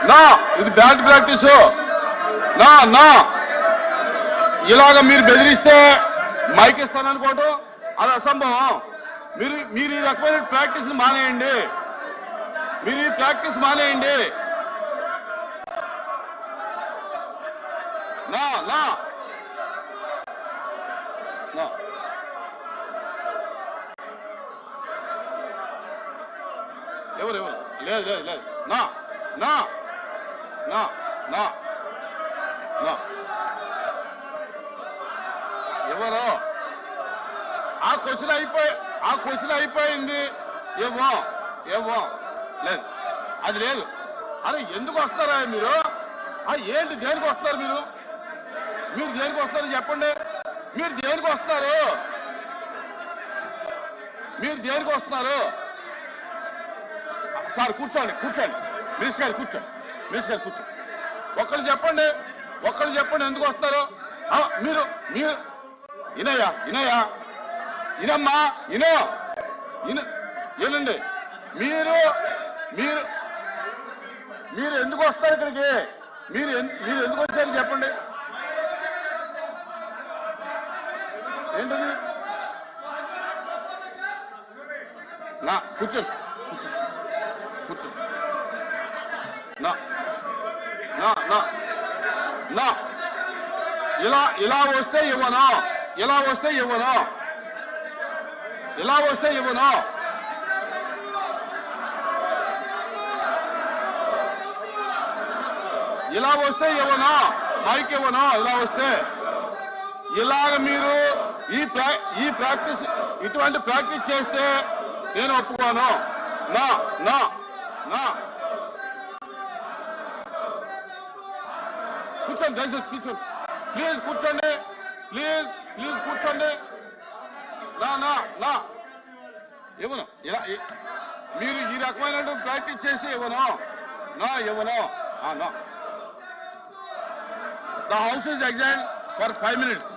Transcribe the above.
నా ఇది bad practice. నా నా ఇలాగ మీరు బెదిరిస్తే మైక్ ఇస్తాననుకోవటం అది అసంభవం. మీరు ఈ రకమైన ప్రాక్టీస్ మానేయండి. మీరు ఈ ప్రాక్టీస్ మానేయండి. నా నా నా ఎవరు లేదు లేదు లేదు. నా నా నా నా నా ఎవరు ఆ క్వశ్చన్ అయిపోయింది. ఏమో ఏమో లేదు, అది లేదు. అరే ఎందుకు వస్తారా మీరు? ఏంటి దేనికి వస్తారు మీరు? మీరు దేనికి వస్తారు చెప్పండి. మీరు దేనికి వస్తున్నారు? మీరు దేనికి వస్తున్నారు? సార్ కూర్చోండి కూర్చోండి. మినిస్టర్ గారు కూర్చోండి. మినిస్టర్ గారు కూర్చోండి. ఒక్కరు చెప్పండి ఎందుకు వస్తారు? మీరు మీరు ఇనయ్యా ఇనమ్మా ఏనండి. మీరు మీరు మీరు ఎందుకు వస్తారు ఇక్కడికి? మీరు ఎందుకు వచ్చారు చెప్పండి. ఏంటది? నా కూర్చోండి కూర్చోండి. నా నా నా నా ఇలా వస్తే ఇవ్వను. ఇలా వస్తే ఇవ్వను. ఇలా వస్తే ఇవ్వను. ఇలా వస్తే ఇవ్వను. మైక్ ఇవ్వను. ఇలా వస్తే ఇలాగ మీరు ఈ ప్రాక్టీస్ ఇటువంటి ప్రాక్టీస్ చేస్తే నేను ఒప్పుకోను. నా నా నా కూర్చోండి దయచేసి కూర్చోండి. ప్లీజ్ కూర్చోండి. ప్లీజ్ కూర్చోండి. నా నా నా ఇవ్వను. ఇలా మీరు ఈ రకమైన ప్రాక్టీస్ చేస్తే ఇవ్వను. నా ఇవ్వను. నా The house is adjourned for 5 minutes.